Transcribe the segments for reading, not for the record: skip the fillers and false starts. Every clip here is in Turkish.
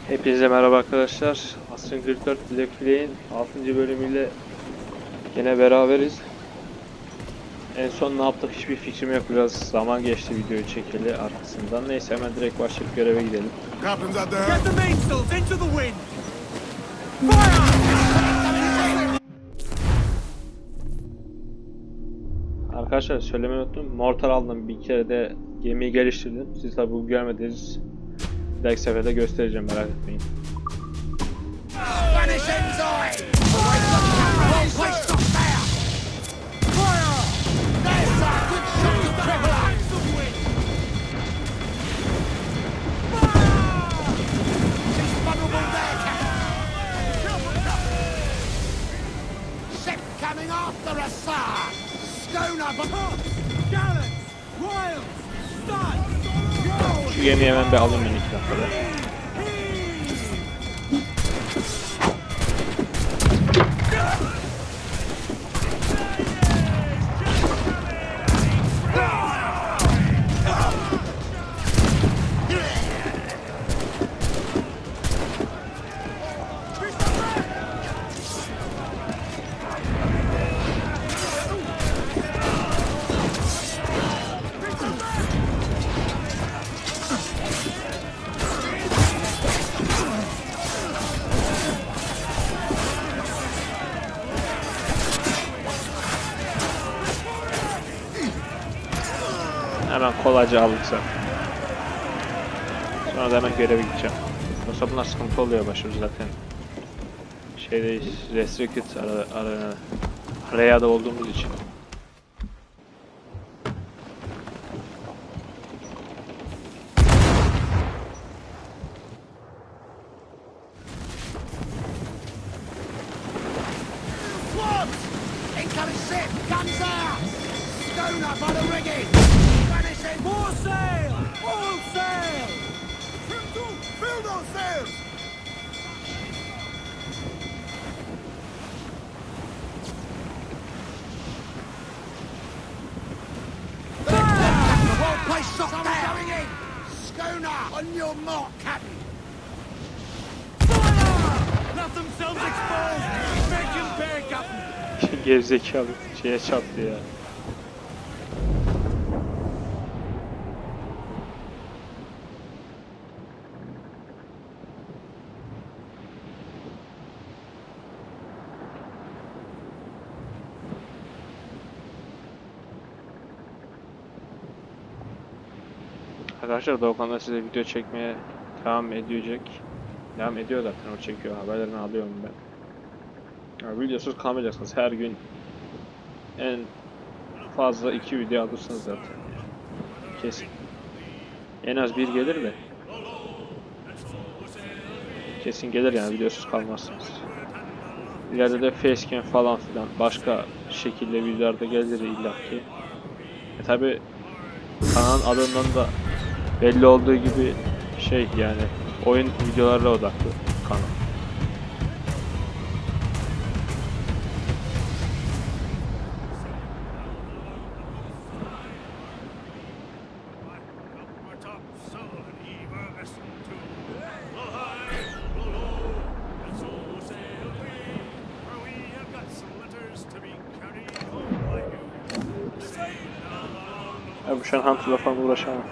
Hepinize merhaba arkadaşlar. Asrın 44 Black Flag'in 6. bölümüyle yine beraberiz. En son ne yaptık hiçbir fikrim yok. Biraz zaman geçti videoyu çekeli arkasından. Neyse hemen direkt başlayıp göreve gidelim. Get the mainsails into the wind! Fire! Arkadaşlar söylemeyi unuttum. Mortar aldım. Bir kere de gemiyi geliştirdim. Siz tabi bu görmediniz. Bir dahaki seferde göstereceğim, merak etmeyin. Coming after us, sir! Schooner, gallants, royals, studs! Şu gemiyi hemen bir alayım ben 2 dakikada. Hemen kolayca aldık zaten. Sonra da hemen göreve gideceğim. Yoksa bunlar sıkıntı oluyor başımız zaten. Şeydeyiz, restricted araya da olduğumuz için. Incoming ship! Guns out! Schooner by the rigging! Vanishing! More sail! All sail! Trim to! Fill those sails! The whole place shot down! Going in! Schooner! On your mark, Captain! Fire! Let themselves exposed! Make him pay, Captain! Gerizekalı şeye çarptı ya. Arkadaşlar Doğukan da size video çekmeye devam edecek. Devam ediyor zaten, o çekiyor. Haberlerini alıyorum ben. Ya, videosuz kalmayacaksınız. Her gün en fazla 2 video alırsınız zaten. Kesin. En az bir gelir de. Kesin gelir yani, videosuz kalmazsınız. İleride de facecam falan filan başka şekilde videolarda gelir illaki. Tabi kanalın adından da belli olduğu gibi şey, yani oyun videolarla odaklı kanal. Ya bu şu an Hunter'la falan uğraşamam.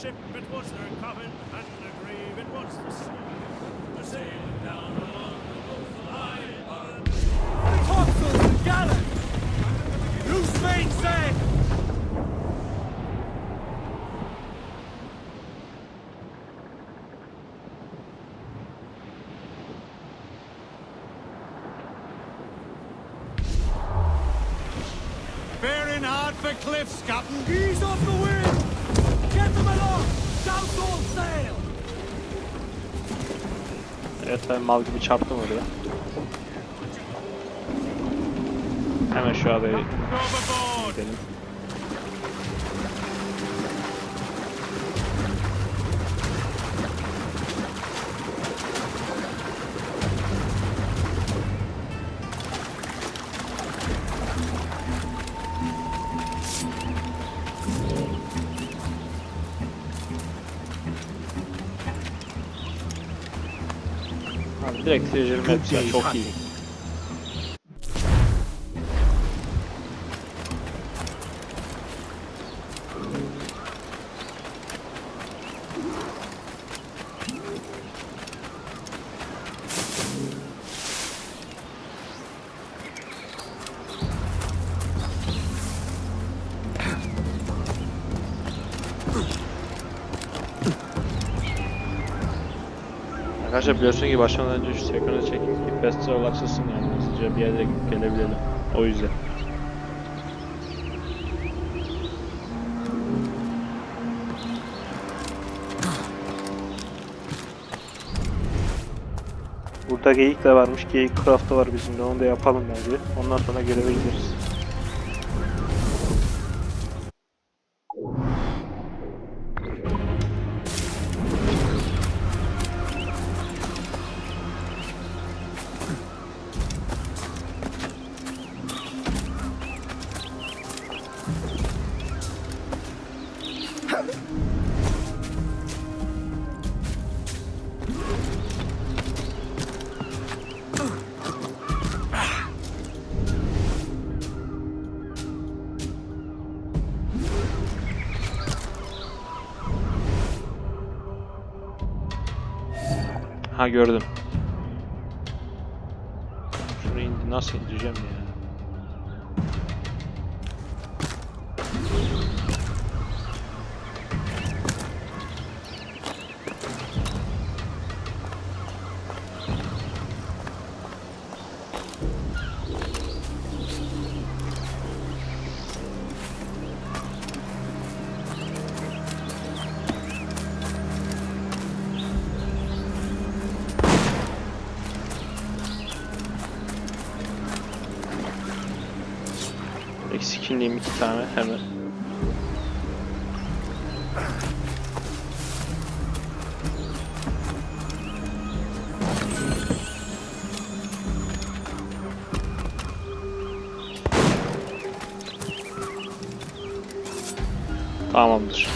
It was their coffin, and the grave it was the sea. The sailing down along the coastal highway. Topsails, gallant! Loose mainsail! Bearing hard for cliffs, Captain. Ease off the wind! Get them along! Douse all sail! Evet, ben mal gibi çarptım oraya. Hemen şu adayı Overboard! gidelim. Abi direkt seyircilerim hepsi çok iyi. Arkadaşlar biliyorsun ki başlamadan önce şu sekanı çekip bir festival açılsın yani hızlıca bir yerlere gidip gelebilelim. O yüzden. Burada geyik de varmış. Geyik craft'ı var bizim de. Onu da yapalım bence. Ondan sonra göreve gideriz. Ha gördüm. Şunu nasıl indireceğim ya? Eksikliğim 2 tane hemen. Tamamdır.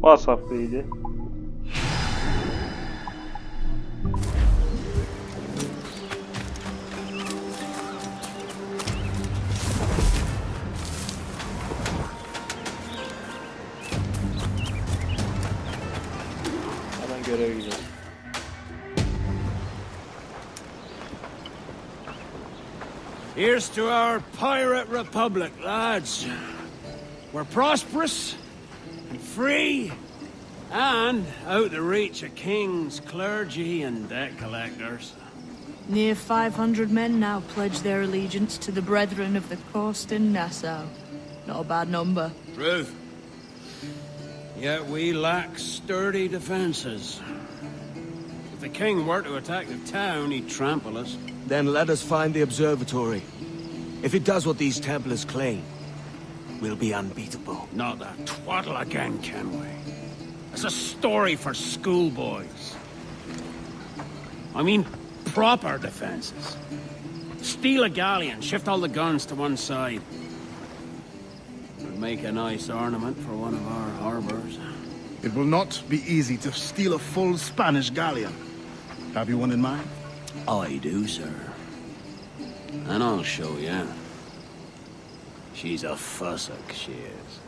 WhatsApp'taydı. Hemen göreve gidelim. Here's to our pirate republic, lads. We're prosperous and free and out the reach of kings, clergy, and debt collectors. Near 500 men now pledge their allegiance to the Brethren of the Coast in Nassau. Not a bad number. Truth. Yet we lack sturdy defenses. If the king were to attack the town, he'd trample us. Then let us find the observatory. If it does what these Templars claim, we'll be unbeatable. Not that twaddle again, can we? It's a story for schoolboys. I mean, proper defenses. Steal a galleon, shift all the guns to one side. Would make a nice ornament for one of our harbors. It will not be easy to steal a full Spanish galleon. Have you one in mind? I do, sir. And I'll show you. She's a fussock, she is.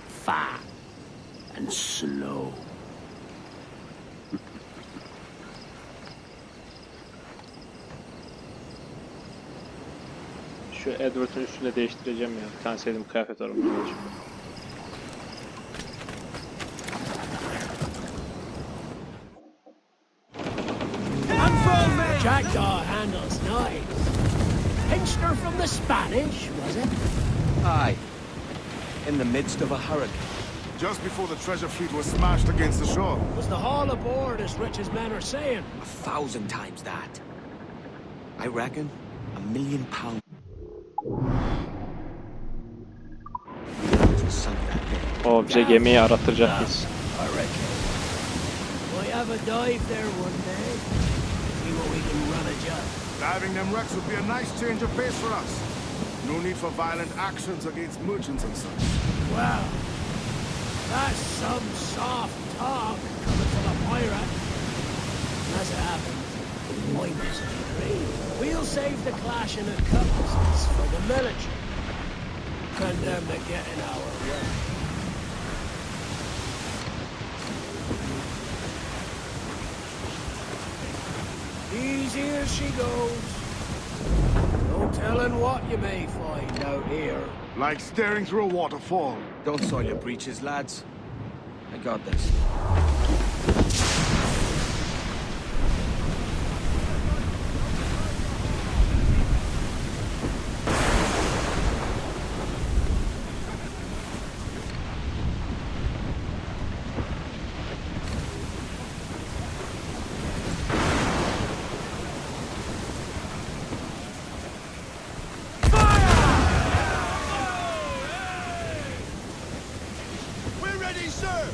Fat and slow. Şu Edward'ın üstüne değiştireceğim ya. Bir tane sevdiğim kıyafet var. Jackdaw handles nice. Pinched her from the Spanish, was it? Aye. In the midst of a hurricane. Just before the treasure fleet was smashed against the shore. Was the haul aboard as rich as men are saying? 1,000 times that. I reckon £1 million. Sunk that day. O bize gemiyi arattıracak biz. I reckon. Might have a dive there one day. See what we can run a job. Diving them wrecks would be a nice change of pace for us. No need for violent actions against merchants and such. Wow. That's some soft talk coming from a pirate. As it happens, I disagree. We'll save the clashing of cutlasses for the military. And them to get in our way. Easy as she goes. No telling what you may find out here. Like staring through a waterfall. Don't soil your breeches, lads. I got this. We're ready, sir!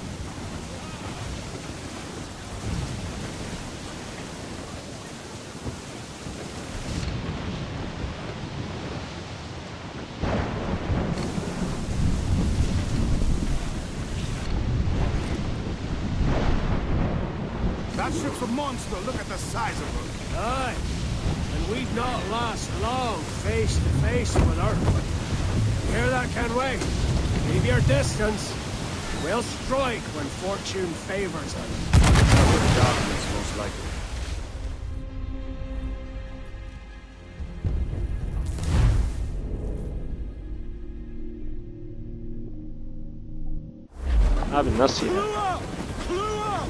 That ship's a monster. Look at the size of her. Aye, and we'd not last long face to face with her. Hear that, Kenway? Keep your distance. We'll strike when fortune favors us. Darkness, most likely. Abi nasıl ya? Clue up! Clue up!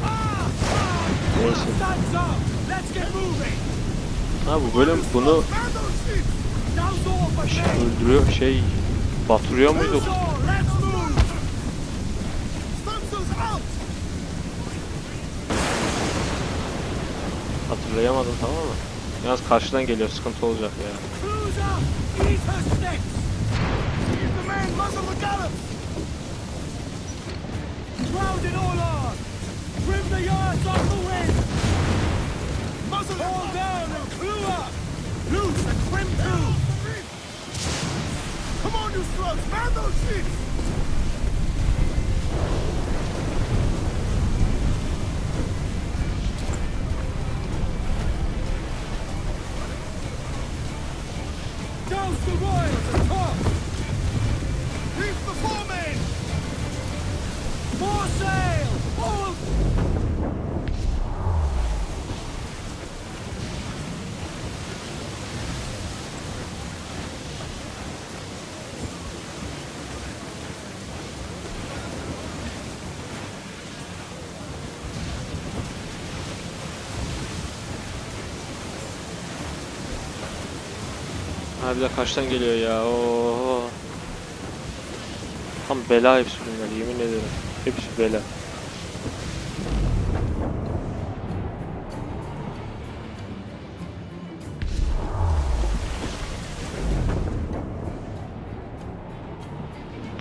Neyse. Stands up! Let's get moving! Ha bu bölüm bunu Man those ships! Now's all for me! öldürüyor batırıyor muydu? Who's all? Let's move! Stunsails out! Hatırlayamadım, tamam mı? Yalnız karşıdan geliyor, sıkıntı olacak ya. Clues up! Eat her sticks! Seize the man! Muzzle the gallows! Ground it all on! Trim the yards off the wind! Muzzle all down and clue up! Loose and trim too! Come on, you slugs! Man those ships! Douse the royals and top! Reef the foreman! More sail! All! Ha bir de kaçtan geliyor ya? Oo. Tam bela hepsi bunlar, yemin ederim. Hepsi bela.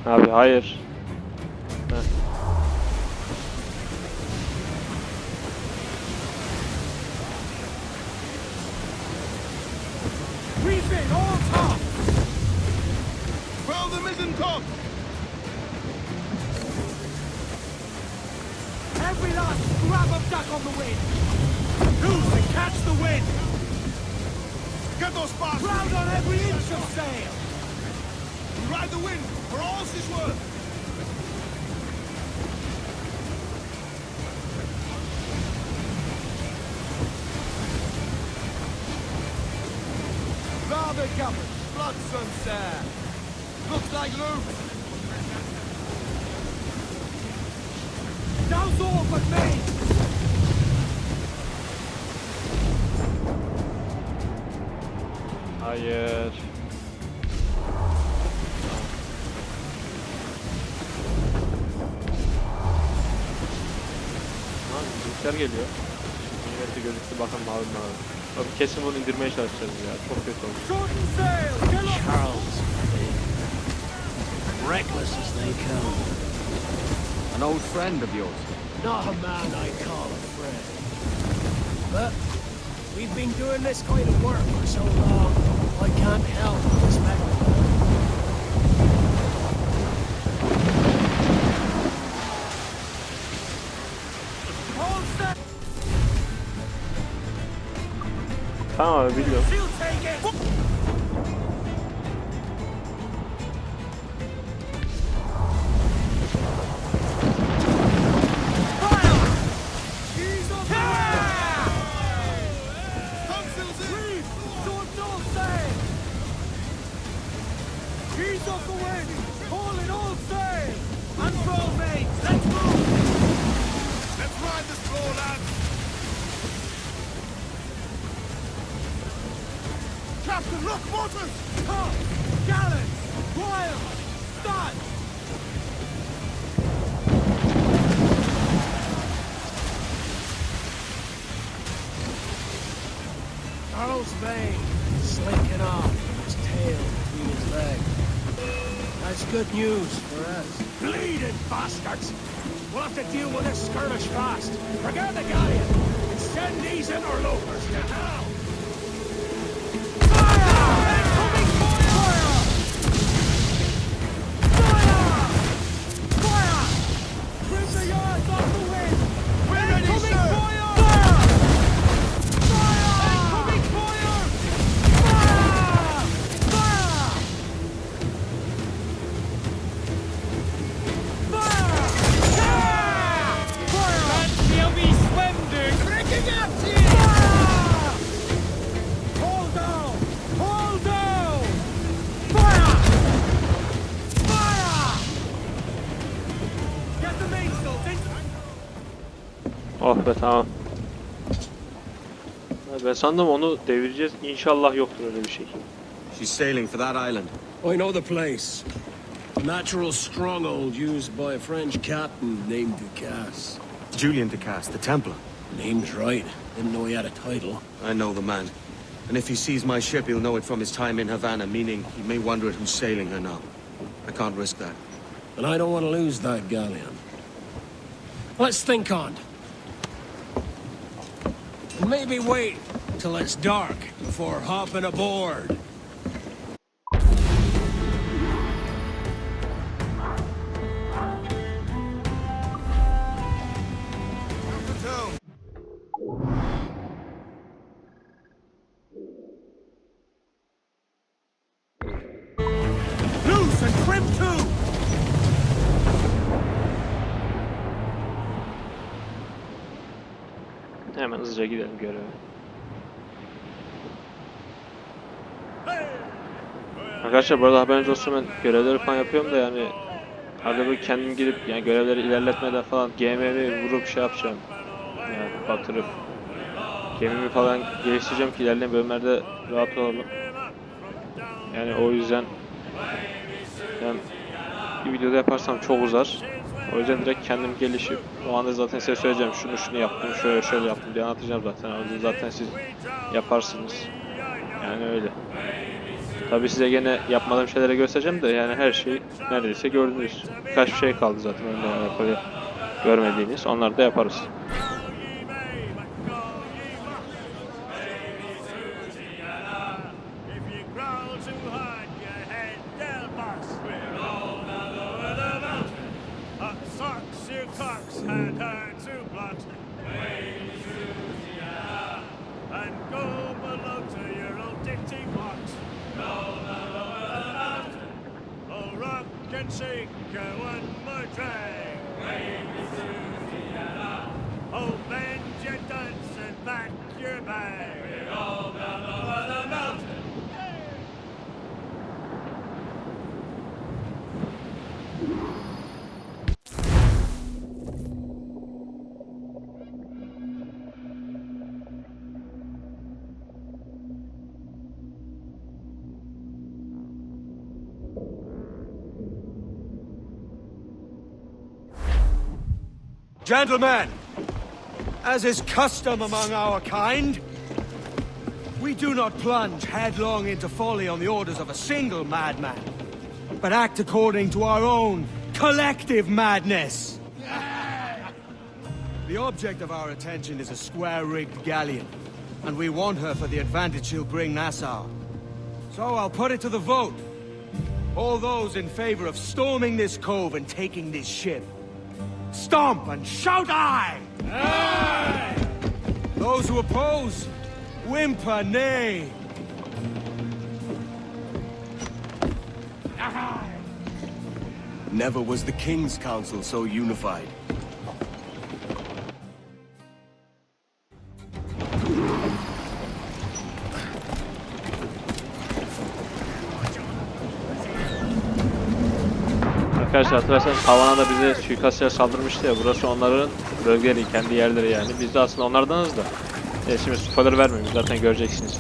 Abi hayır. Heh. Reef it all top! Well, the mizzen top! Every last scrap of duck on the wind! Loose and catch the wind! Get those bars! Ground on every inch of sail! We ride the wind for all she's worth! Rather governed, blood sir. Looks like loot! Douse all but me! Hayır. Bizimkiler geliyor. Millete gözüktü bakın mavi mavi. Abi kesin bunu indirmeye çalışacağız ya. Çok kötü oldu. Shorten sail! Get up! Charles, reckless as they come. An old friend of yours. Not a man I call a friend. But we've been doing this kind of work for so long, I can't help but respect him. Hold set! Tamam abi biliyorum. She'll take it! Fire! Ease off the Topsails in! Reef! Short north sail! Ease off the wind! Haul in all sail! Unfurl, mates! Let's move! Let's ride this floor, lads! Captain, look, mortars! Tough! Gallant! Wild! Stunned! Charles Vane, slinking off with his tail between his legs. That's good news for us. Bleeding bastards! We'll have to deal with this skirmish fast. Forget the galleon and send these interlopers to hell! Oh be tamam. Ben sandım onu devireceğiz. İnşallah yoktur öyle bir şey. She's sailing for that island. I know the place. A natural stronghold used by a French captain named Ducasse. Julian Ducasse, the Templar. Name's right. Didn't know he had a title. I know the man. And if he sees my ship, he'll know it from his time in Havana, meaning he may wonder at who's sailing her now. I can't risk that. And I don't want to lose that galleon. Let's think on. And maybe wait till it's dark before hopping aboard. Loose and trim too! Hemen hızlıca gidelim göreve. Arkadaşlar bu arada haberiniz olsun, ben görevleri falan yapıyorum da yani arada bir kendim girip yani görevleri ilerletmeden falan GM'mi vurup şey yapacağım. Yani batırıp gemimi falan geliştireceğim ki ilerleyen bölümlerde rahat olalım. Yani o yüzden yani bir videoda yaparsam çok uzar. O yüzden direkt kendim gelişip o anda zaten size söyleyeceğim şunu yaptım, şöyle yaptım diye anlatacağım zaten. O yüzden zaten siz yaparsınız. Yani öyle. Tabii size gene yapmadığım şeyleri göstereceğim de yani her şey neredeyse gördünüz. Birkaç bir şey kaldı zaten öyle görmediğiniz. Onları da yaparız. Shake one more drag. Oh, bend your duds and back your bag. We're all down over the mountain. Gentlemen, As is custom among our kind, we do not plunge headlong into folly on the orders of a single madman, but act according to our own collective madness. The object of our attention is a square-rigged galleon, and we want her for the advantage she'll bring Nassau. So I'll put it to the vote. All those in favor of storming this cove and taking this ship, stomp and shout aye! Aye! Those who oppose, whimper nay. Never was the King's Council so unified. Arkadaşlar hatırlarsanız Havana da bize suikastçılar saldırmıştı ya. Burası onların bölgeleri, kendi yerleri yani. Biz de aslında onlardanız da. Şimdi spoiler vermeyeyim. Zaten göreceksiniz.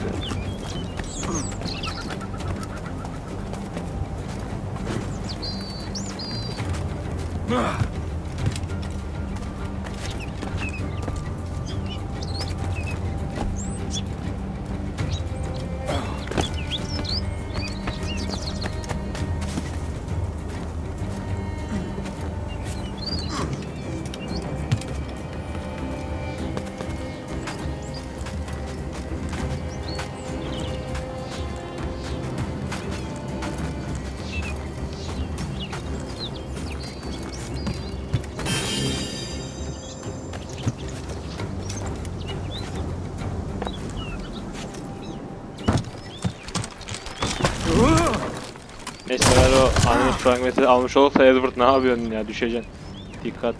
Neyse ben o animus fragmenti almış olursa Edward ne yapıyorsun ya, düşeceksin. Dikkat.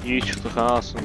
İyi çıktık ha aslında.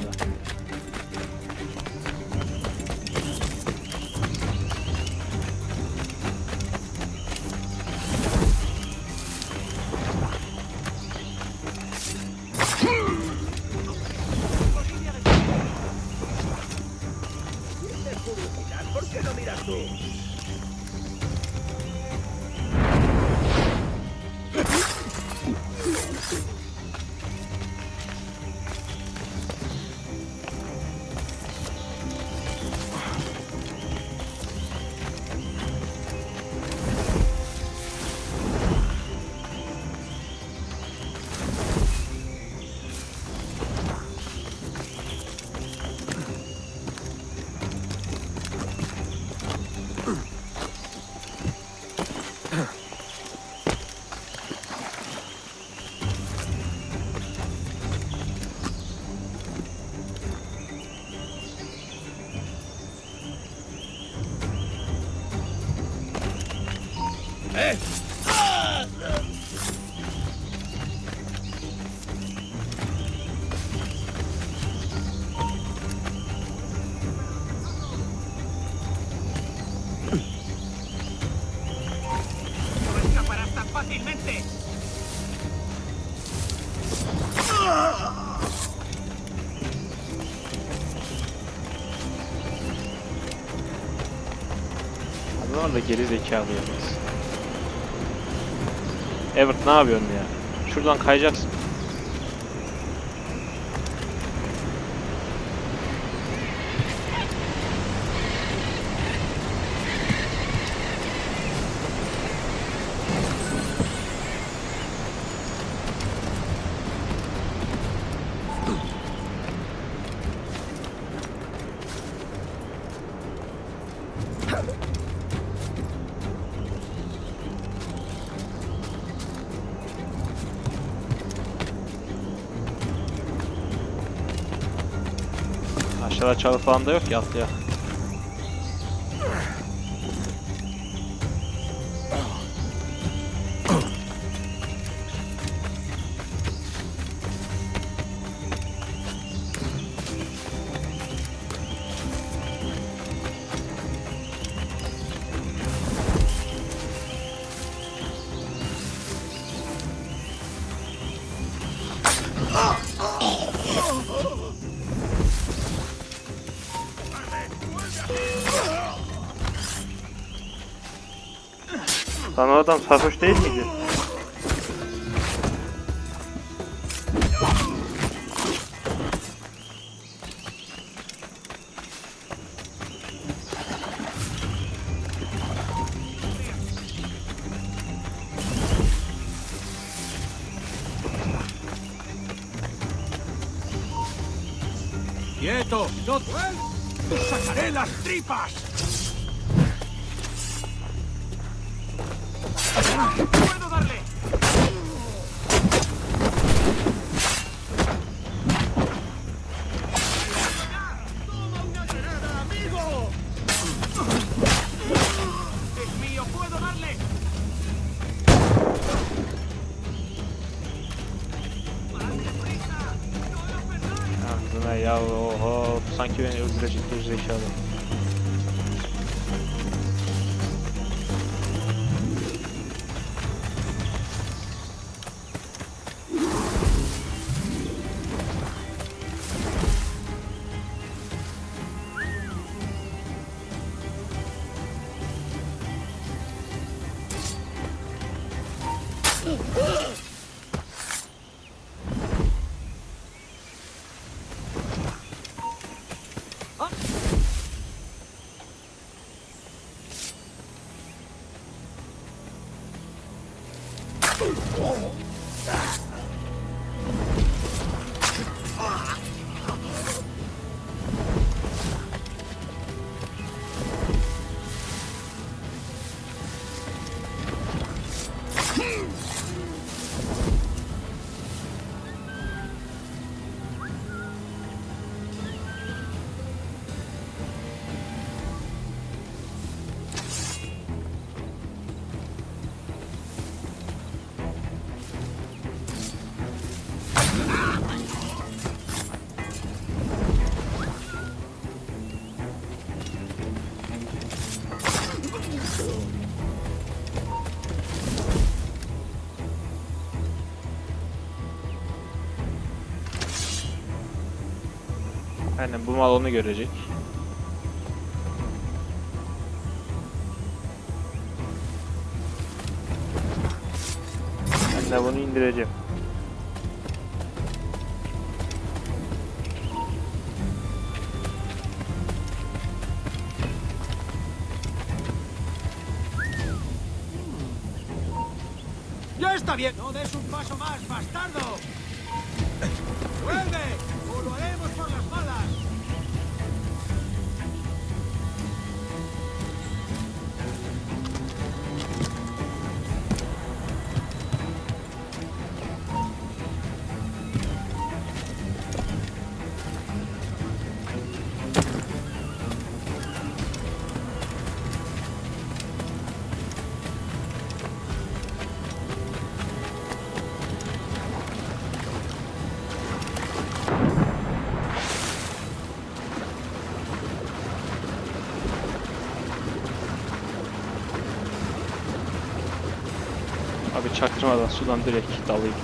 Adamlar da geri zekalı yalnız. Everett ne yapıyorsun ya? Şuradan kayacaksın. Aşağıda çalı falan da yok ya, atlayak. Lan o adam sarhoş değil miydi? ¡Quieto! ¡No! ¡Te sacaré las tripas! ¡Puedo darle! ¡Toma una granada, amigo! ¡Es mío! ¡Puedo darle! Ağzına ya, oho, sanki beni öldürecek bir zekalı. Aynen, bu mal onu görecek. Ben de bunu indireceğim. ¡Ya está bien! ¡No des un paso más, bastardo! ¡Vuelve! ¡O lo haremos por las malas! Abi çaktırmadan sudan direkt dalayım.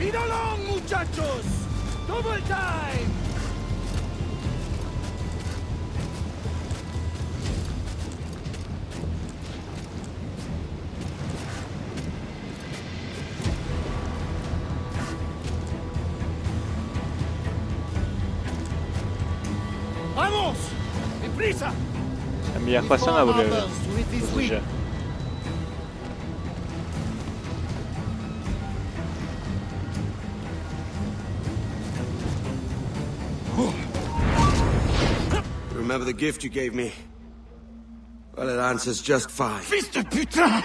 ¡Id along, muchachos! ¡Double time! Caesar! Sen bir yaklaşsana buraya. Hızlıca. Remember the gift you gave me? Well, it answers just fine. Fils de putain!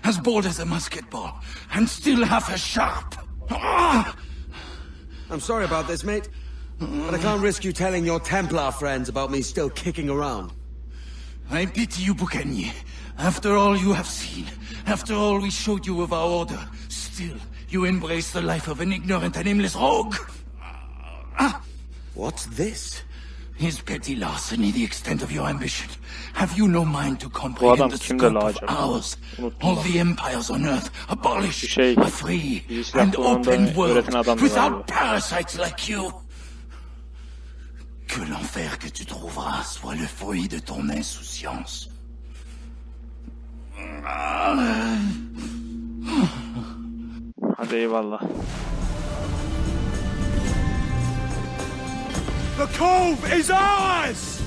As bold as a musket ball, and still half as sharp. Ah! I'm sorry about this, mate. But I can't risk you telling your Templar friends about me still kicking around. I pity you, Bucanier. After all you have seen, after all we showed you of our order, still you embrace the life of an ignorant and aimless rogue. What's this? Is petty larceny the extent of your ambition? Have you no mind to comprehend the scope of ours? All the empires on earth abolished, a free and open world without parasites like you. Que l'enfer que tu trouveras soit le fruit de ton insouciance. Hadi eyvallah. The cove is ours!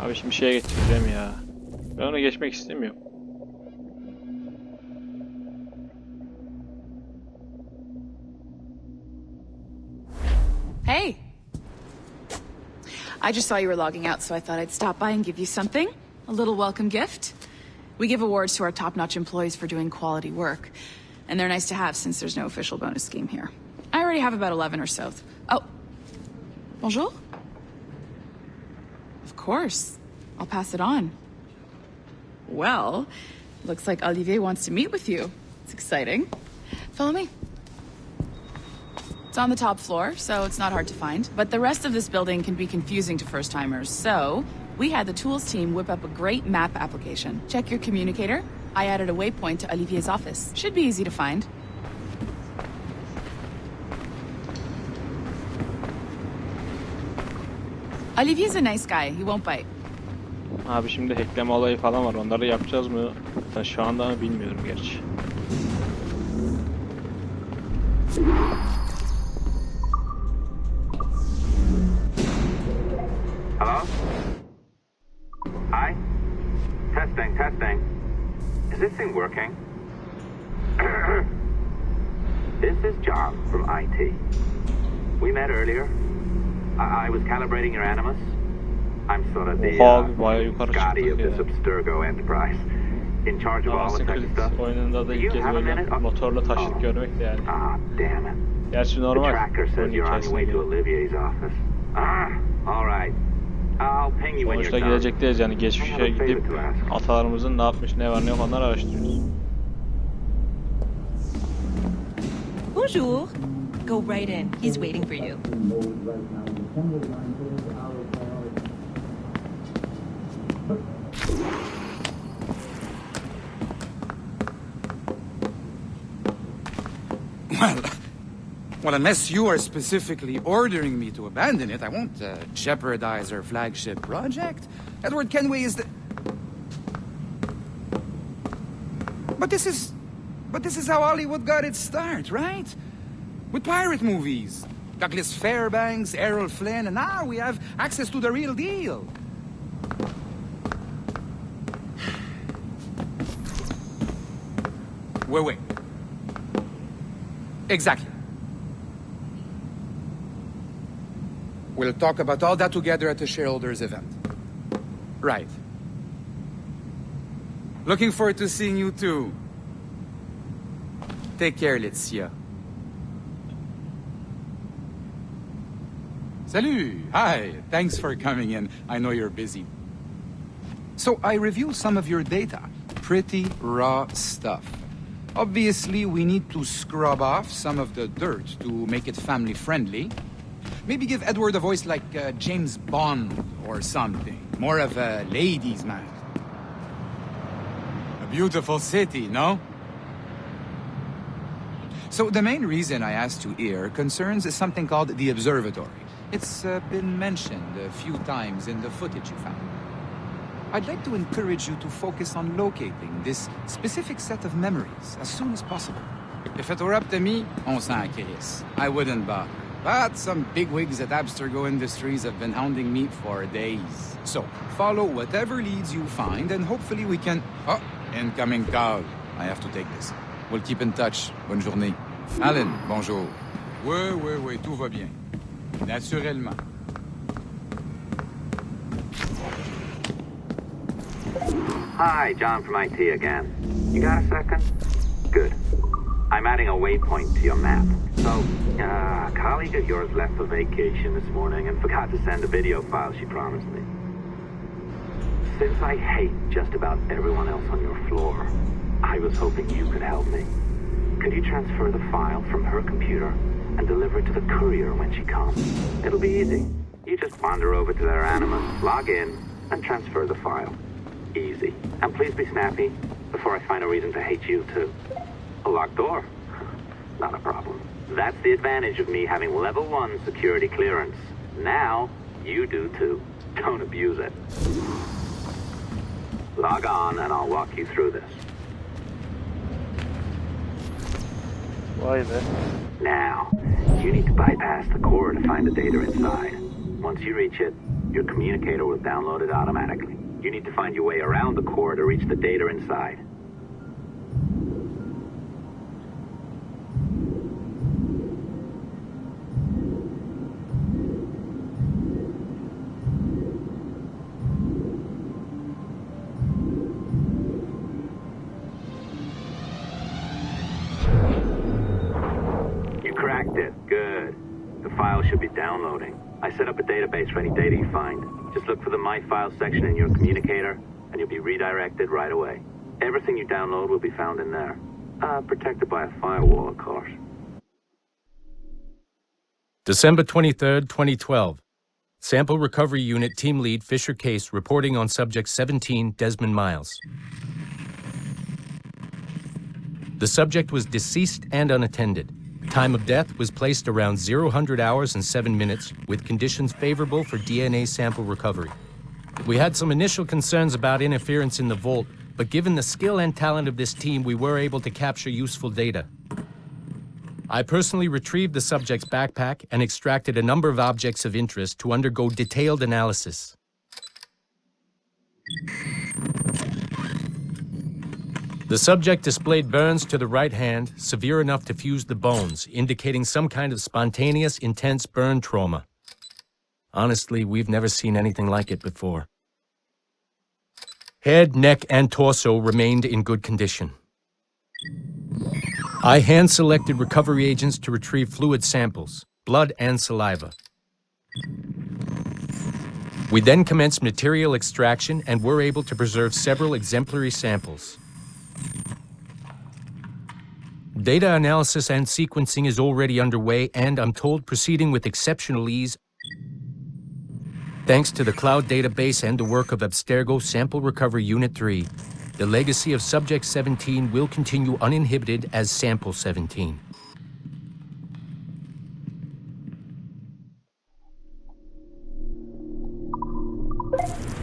Abi şimdi şeye geçeceğim ya. Ben ona geçmek istemiyorum. Hey! I just saw you were logging out, so I thought I'd stop by and give you something. A little welcome gift. We give awards to our top-notch employees for doing quality work. And they're nice to have since there's no official bonus scheme here. I already have about 11 or so. Oh. Bonjour? Of course. I'll pass it on. Well, looks like Olivier wants to meet with you. It's exciting. Follow me. It's on the top floor, so it's not hard to find. But the rest of this building can be confusing to first-timers, so we had the tools team whip up a great map application. Check your communicator. I added a waypoint to Olivier's office. Should be easy to find. Olivier's a nice guy. He won't bite. Abi şimdi hackleme olayı falan var. Onları yapacağız mı? Ben şu anda bilmiyorum gerçi. Hello? Hi? Testing. Is this thing working? This is John from IT. We met earlier. I was calibrating your animus. I'm sort of the Scotty of this Abstergo enterprise. In charge of all the tech stuff. Oyununda da ilk kez böyle motorla taşıt görmek de yani. Ah, damn it. Gerçi normal. The tracker says you're on your way to Olivier's office. All right. I'll ping you when you're Sonuçta done. gelecekteyiz yani geçmişe gidip atalarımızın ne yapmış, ne var, ne yok onları araştırıyoruz. Bonjour. Go right in. He's waiting for you. Well, unless you are specifically ordering me to abandon it, I won't jeopardize our flagship project. Edward Kenway is the... But this is how Hollywood got its start, right? With pirate movies. Douglas Fairbanks, Errol Flynn, and now we have access to the real deal. Wait. Exactly. We'll talk about all that together at the shareholders event. Right. Looking forward to seeing you too. Take care, Laetitia. Salut! Hi! Thanks for coming in. I know you're busy. So I reviewed some of your data. Pretty raw stuff. Obviously, we need to scrub off some of the dirt to make it family-friendly. Maybe give Edward a voice like James Bond or something. More of a ladies' man. A beautiful city, no? So the main reason I asked you here concerns something called the Observatory. It's been mentioned a few times in the footage you found. I'd like to encourage you to focus on locating this specific set of memories as soon as possible. If it were up to me, on s'en crisse. I wouldn't bother. But some bigwigs at Abstergo Industries have been hounding me for days. So, follow whatever leads you find, and hopefully we can... Oh, incoming call. I have to take this. We'll keep in touch. Bonne journée. Alan, bonjour. Oui, tout va bien. Naturellement. Hi, John from IT again. You got a second? Good. I'm adding a waypoint to your map. So, a colleague of yours left for vacation this morning and forgot to send a video file she promised me. Since I hate just about everyone else on your floor, I was hoping you could help me. Could you transfer the file from her computer and deliver it to the courier when she comes? It'll be easy. You just wander over to their Animus, log in, and transfer the file. Easy. And please be snappy before I find a reason to hate you too. A locked door? Not a problem. That's the advantage of me having level 1 security clearance. Now, you do too. Don't abuse it. Log on and I'll walk you through this. Vay be. Now, you need to bypass the core to find the data inside. Once you reach it, your communicator will download it automatically. You need to find your way around the core to reach the data inside. You cracked it. Good. The file should be downloading. I set up a database for any data you find. Just look for the My Files section in your communicator, and you'll be redirected right away. Everything you download will be found in there. Protected by a firewall, of course. December 23rd, 2012. Sample Recovery Unit Team Lead Fisher Case reporting on Subject 17, Desmond Miles. The subject was deceased and unattended. Time of death was placed around 00 hours and 7 minutes, with conditions favorable for DNA sample recovery. We had some initial concerns about interference in the vault, but given the skill and talent of this team, we were able to capture useful data. I personally retrieved the subject's backpack and extracted a number of objects of interest to undergo detailed analysis. The subject displayed burns to the right hand, severe enough to fuse the bones, indicating some kind of spontaneous, intense burn trauma. Honestly, we've never seen anything like it before. Head, neck, and torso remained in good condition. I hand-selected recovery agents to retrieve fluid samples, blood and saliva. We then commenced material extraction and were able to preserve several exemplary samples. Data analysis and sequencing is already underway, and I'm told proceeding with exceptional ease. Thanks to the cloud database and the work of Abstergo Sample Recovery Unit 3, the legacy of Subject 17 will continue uninhibited as Sample 17.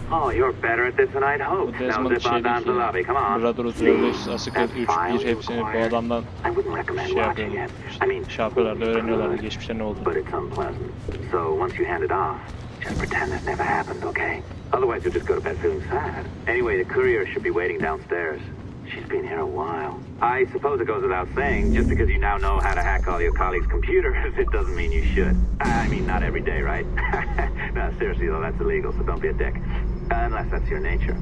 Oh, you're better at this than I'd hoped. Now Desmond zip on down to the lobby. Come on. Brotherhood Revolution Asıket 3-1 hepsini bu adamdan I wouldn't recommend watching it. I mean, şey yapıyorlardı, öğreniyorlardı geçmişte ne oldu. but it's unpleasant. So once you hand it off, just pretend this never happened, okay? Otherwise, you'll just go to bed feeling sad. Anyway, the courier should be waiting downstairs. She's been here a while. I suppose it goes without saying, just because you now know how to hack all your colleagues' computers, it doesn't mean you should. I mean, not every day, right? No, seriously, though, that's illegal, so don't be a dick. Unless that's your nature.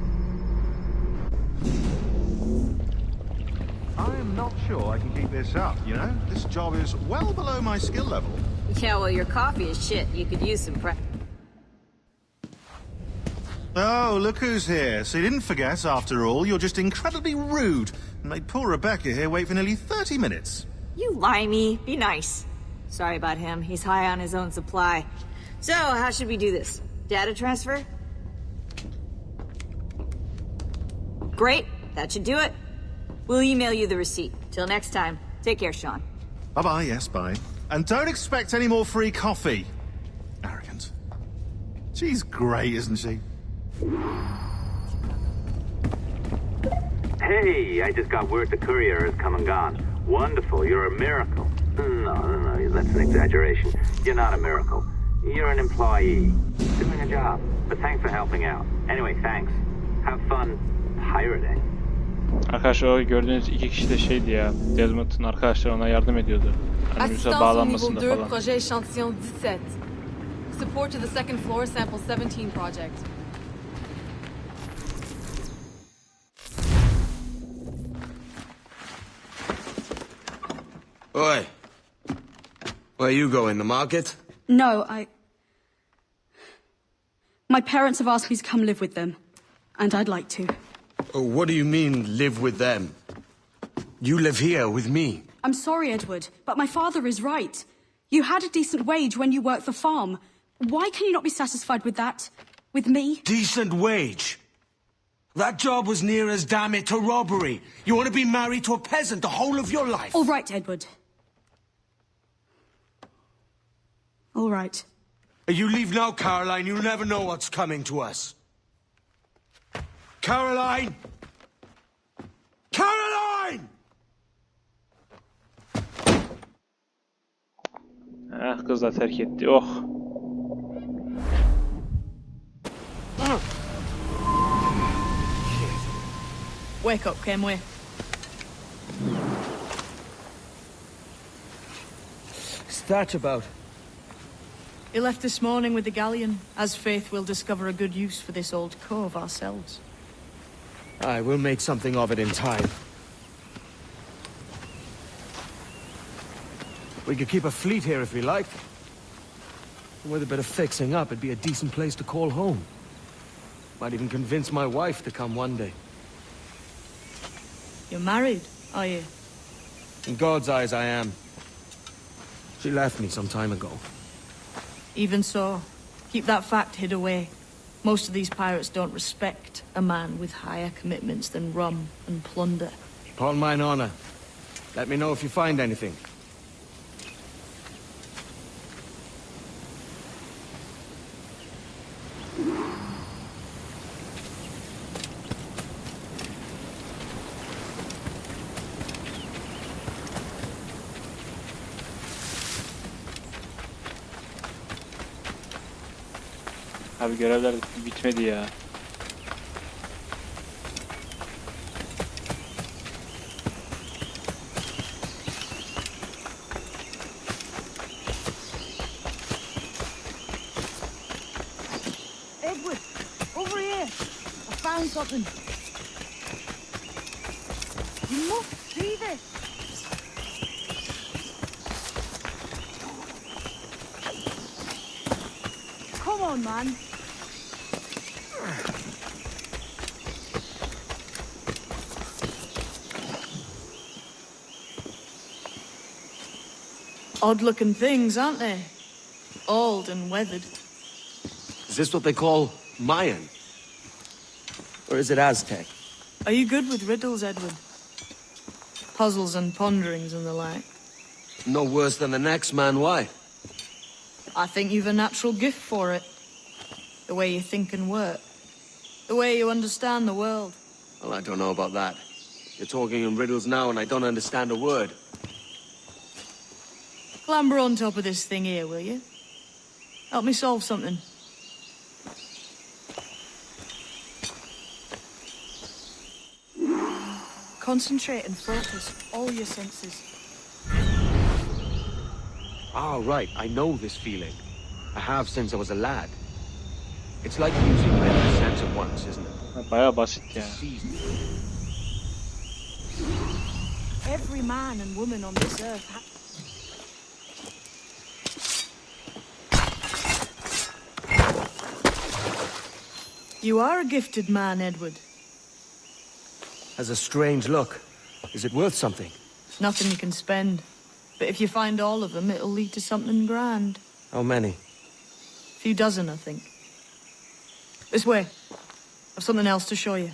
I am not sure I can keep this up, you know? This job is well below my skill level. Yeah, well, your coffee is shit. You could use some prep. Oh, look who's here. So you didn't forget, after all, you're just incredibly rude and made poor Rebecca here wait for nearly 30 minutes. You limey. Be nice. Sorry about him. He's high on his own supply. So, how should we do this? Data transfer? Great. That should do it. We'll email you the receipt. Till next time. Take care, Sean. Bye-bye, yes, bye. And don't expect any more free coffee. Harry. She's great, isn't she? Hey, I just got word the courier has come and gone. Wonderful, you're a miracle. No, that's an exaggeration. You're not a miracle. You're an employee, doing a job. But thanks for helping out. Anyway, thanks. Have fun pirating. Arkadaşlar o gördüğünüz iki kişi de şeydi ya. Desmond'un arkadaşları ona yardım ediyordu. Hani müze bağlanmasında falan. projet échantillon 17. Support to the second floor sample 17 project. Oi. Where you going, the market? No, My parents have asked me to come live with them, and I'd like to. Oh, what do you mean, live with them? You live here with me. I'm sorry, Edward, but my father is right. You had a decent wage when you worked the farm. Why can you not be satisfied with that? With me? Decent wage? That job was near as, damn it, to robbery. You want to be married to a peasant the whole of your life? All right, Edward. All right. You leave now, Caroline. You'll never know what's coming to us. Caroline! Caroline! Kız da terk etti. Oh. Wake up, Kenway. What's that about? He left this morning with the galleon, as faith we'll discover a good use for this old cove ourselves. Aye, we'll make something of it in time. We could keep a fleet here if we liked. And with a bit of fixing up, it'd be a decent place to call home. Might even convince my wife to come one day. You're married, are you? In God's eyes, I am. She left me some time ago. Even so, keep that fact hid away. Most of these pirates don't respect a man with higher commitments than rum and plunder. Upon mine honor. Let me know if you find anything. Abi görevler bitmedi ya. Edward, over here. I found something. You must see this. Come on, man. Odd-looking things, aren't they? Old and weathered. Is this what they call Mayan? Or is it Aztec? Are you good with riddles, Edward? Puzzles and ponderings and the like? No worse than the next man, why? I think you've a natural gift for it. The way you think and work. The way you understand the world. Well, I don't know about that. You're talking in riddles now and I don't understand a word. Clamber on top of this thing here, will you? Help me solve something. Concentrate and focus all your senses. Ah, right. I know this feeling. I have since I was a lad. It's like using every sense at once, isn't it? Bayağı basit ya. Every man and woman on this earth You are a gifted man, Edward. Has a strange look. Is it worth something? Nothing you can spend. But if you find all of them, it'll lead to something grand. How many? A few dozen, I think. This way. I've something else to show you.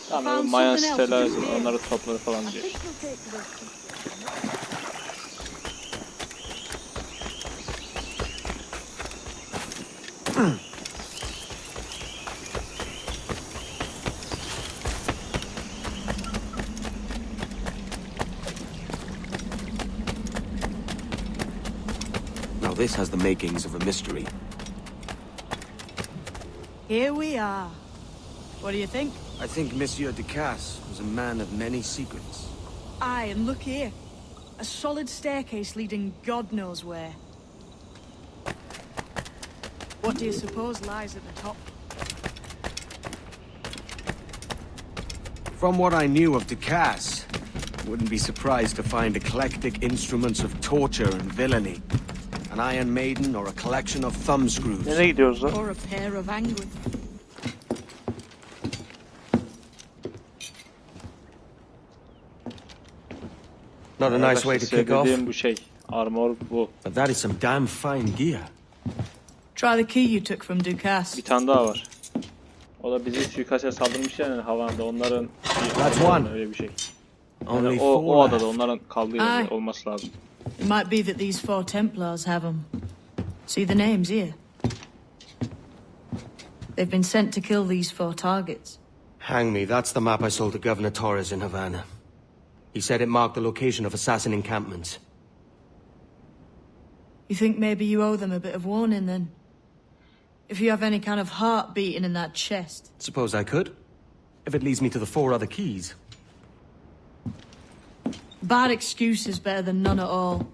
Tamam, Mayan Stella onları topladı falan diyor. Now this has the makings of a mystery. Here we are. What do you think? I think Monsieur Ducasse was a man of many secrets. Aye, and look here. A solid staircase leading God knows where. What do you suppose lies at the top? From what I knew of Ducasse, wouldn't be surprised to find eclectic instruments of torture and villainy. An Iron Maiden or a collection of thumbscrews. Nereye gidiyoruz lan? Or a pair of anguish. Not a nice way to kick off. Bu şey, armor bu. But that is some damn fine gear. Try the key you took from Ducasse. Bir tane daha var. O da bizi suikaste saldırmış yani havanda. Onların That's one. öyle bir şey. Only Yani four o adada left. onların kaldığı yerde olması lazım. It might be that these 4 Templars have them. See the names here? They've been sent to kill these 4 targets. Hang me, that's the map I sold to Governor Torres in Havana. He said it marked the location of assassin encampments. You think maybe you owe them a bit of warning then? If you have any kind of heart beating in that chest. Suppose I could, if it leads me to the 4 other keys. Bad excuse is better than none at all.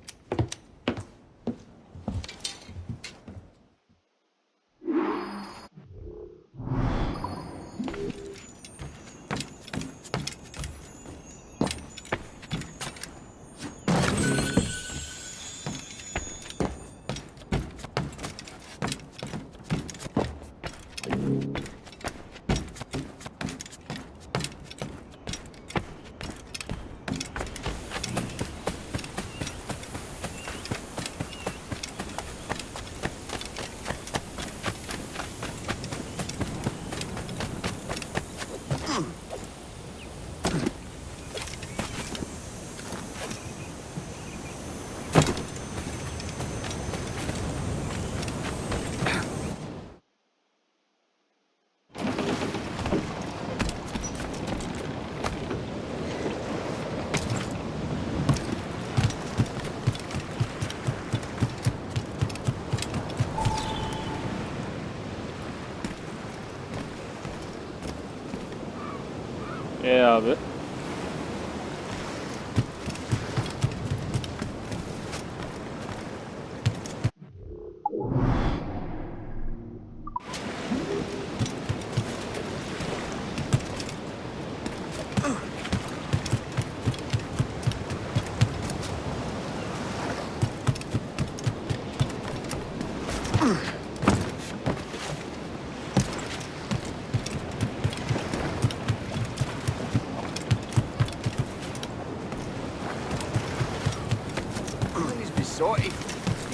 Abi.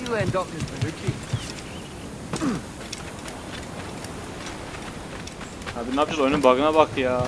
You'll end up in Panuki. Abi ne yapacağız? Oyunun bug'ına bak ya.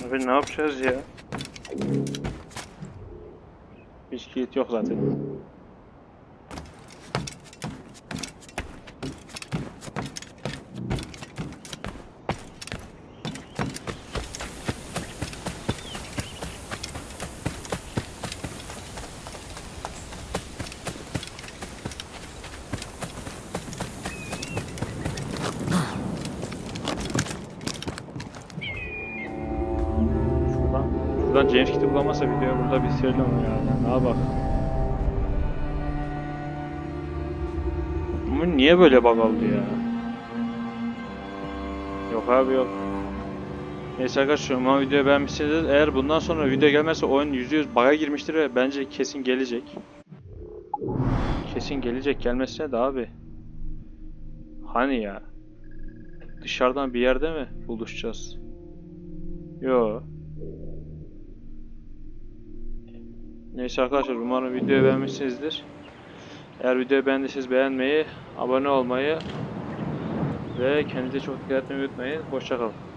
Abi ne yapacağız ya? Hiç kilit yok zaten. Buradan James Kitty bulamazsa videoyu burada bitirelim yani. Ne yapalım? Ama niye böyle bug oldu ya? Yok abi yok. Neyse arkadaşlar umarım videoyu beğenmişsinizdir. Eğer bundan sonra video gelmezse oyun %100 bug'a girmiştir ve bence kesin gelecek. Kesin gelecek, gelmesine de abi. Hani ya? Dışarıdan bir yerde mi buluşacağız? Yo. Neyse arkadaşlar umarım videoyu beğenmişsinizdir. Eğer videoyu beğendiyseniz beğenmeyi, abone olmayı ve kendinize çok dikkat etmeyi unutmayın. Hoşça kalın.